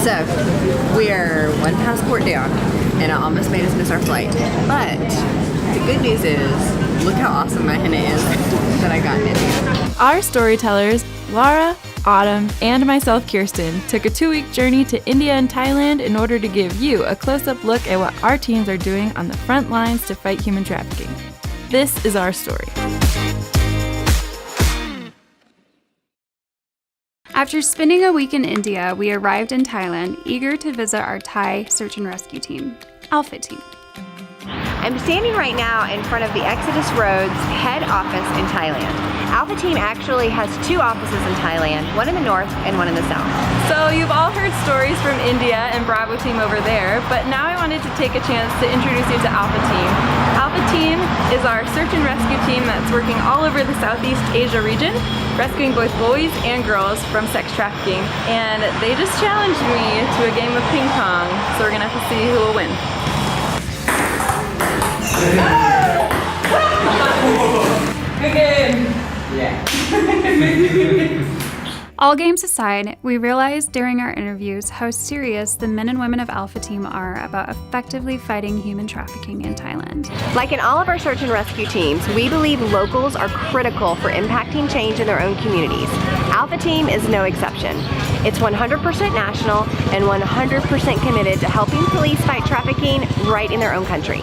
So, we are one passport down, and it almost made us miss our flight. But the good news is, look how awesome my henna is that I got in India. Our storytellers, Laura, Autumn, and myself, Kirsten, took a 2-week journey to India and Thailand in order to give you a close-up look at what our teams are doing on the front lines to fight human trafficking. This is our story. After spending a week in India, we arrived in Thailand, eager to visit our Thai search and rescue team, Alpha Team. I'm standing right now in front of the Exodus Roads head office in Thailand. Alpha Team actually has 2 offices in Thailand, one in the north and one in the south. So you've all heard stories from India and Bravo Team over there, but now I wanted to take a chance to introduce you to Alpha Team. Alpha Team is our search and rescue team that's working all over the Southeast Asia region, rescuing both boys and girls from sex trafficking. And they just challenged me to a game of ping pong, so we're gonna have to see who will win. Good game! Yeah. All games aside, we realized during our interviews how serious the men and women of Alpha Team are about effectively fighting human trafficking in Thailand. Like in all of our search and rescue teams, we believe locals are critical for impacting change in their own communities. Alpha Team is no exception. It's 100% national and 100% committed to helping police fight trafficking right in their own country.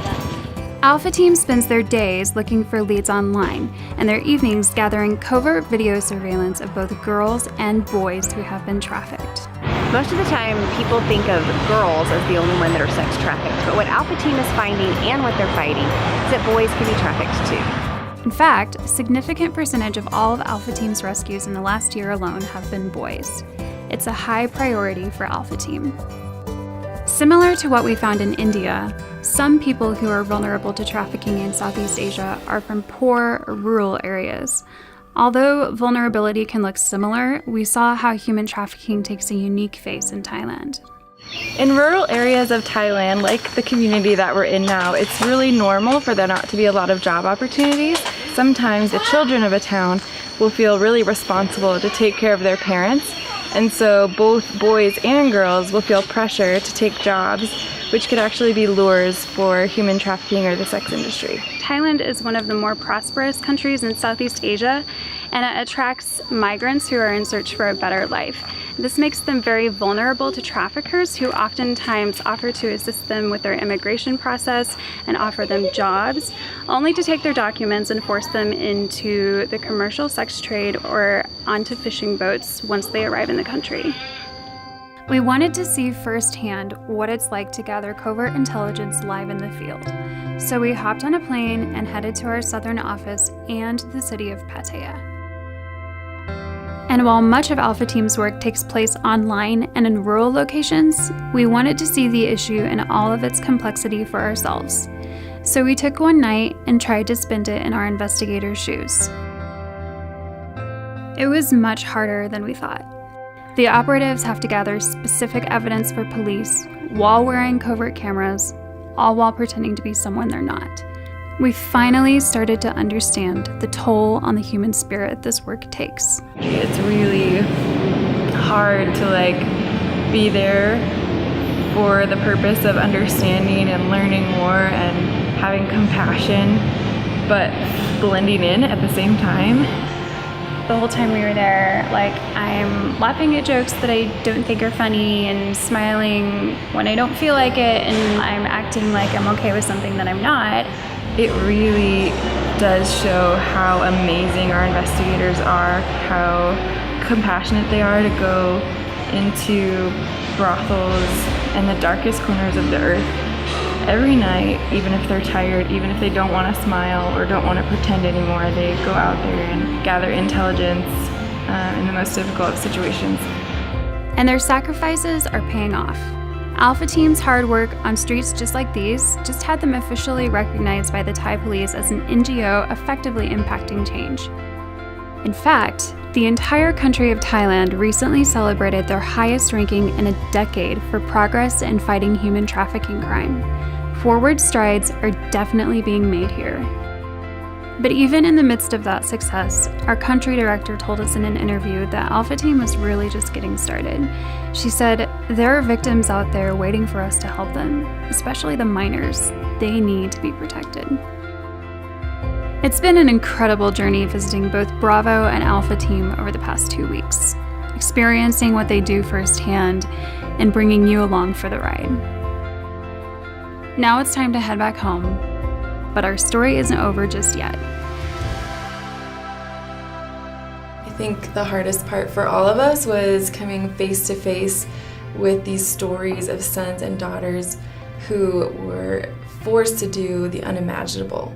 Alpha Team spends their days looking for leads online and their evenings gathering covert video surveillance of both girls and boys who have been trafficked. Most of the time, people think of girls as the only one that are sex trafficked, but what Alpha Team is finding and what they're fighting is that boys can be trafficked too. In fact, a significant percentage of all of Alpha Team's rescues in the last year alone have been boys. It's a high priority for Alpha Team. Similar to what we found in India, some people who are vulnerable to trafficking in Southeast Asia are from poor or rural areas. Although vulnerability can look similar, we saw how human trafficking takes a unique face in Thailand. In rural areas of Thailand, like the community that we're in now, it's really normal for there not to be a lot of job opportunities. Sometimes the children of a town will feel really responsible to take care of their parents, and so both boys and girls will feel pressure to take jobs, which could actually be lures for human trafficking or the sex industry. Thailand is one of the more prosperous countries in Southeast Asia, and it attracts migrants who are in search for a better life. This makes them very vulnerable to traffickers who oftentimes offer to assist them with their immigration process and offer them jobs, only to take their documents and force them into the commercial sex trade or onto fishing boats once they arrive in the country. We wanted to see firsthand what it's like to gather covert intelligence live in the field. So we hopped on a plane and headed to our southern office and the city of Pattaya. And while much of Alpha Team's work takes place online and in rural locations, we wanted to see the issue in all of its complexity for ourselves. So we took one night and tried to spend it in our investigators' shoes. It was much harder than we thought. The operatives have to gather specific evidence for police while wearing covert cameras, all while pretending to be someone they're not. We finally started to understand the toll on the human spirit this work takes. It's really hard to be there for the purpose of understanding and learning more and having compassion, but blending in at the same time. The whole time we were there, I'm laughing at jokes that I don't think are funny and smiling when I don't feel like it, and I'm acting like I'm okay with something that I'm not. It really does show how amazing our investigators are, how compassionate they are to go into brothels and the darkest corners of the earth every night, even if they're tired, even if they don't want to smile or don't want to pretend anymore. They go out there and gather intelligence in the most difficult of situations. And their sacrifices are paying off. Alpha Team's hard work on streets just like these just had them officially recognized by the Thai police as an NGO effectively impacting change. In fact, the entire country of Thailand recently celebrated their highest ranking in a decade for progress in fighting human trafficking crime. Forward strides are definitely being made here. But even in the midst of that success, our country director told us in an interview that Alpha Team was really just getting started. She said, "There are victims out there waiting for us to help them, especially the minors. They need to be protected." It's been an incredible journey visiting both Bravo and Alpha Team over the past 2 weeks, experiencing what they do firsthand and bringing you along for the ride. Now it's time to head back home, but our story isn't over just yet. I think the hardest part for all of us was coming face to face with these stories of sons and daughters who were forced to do the unimaginable.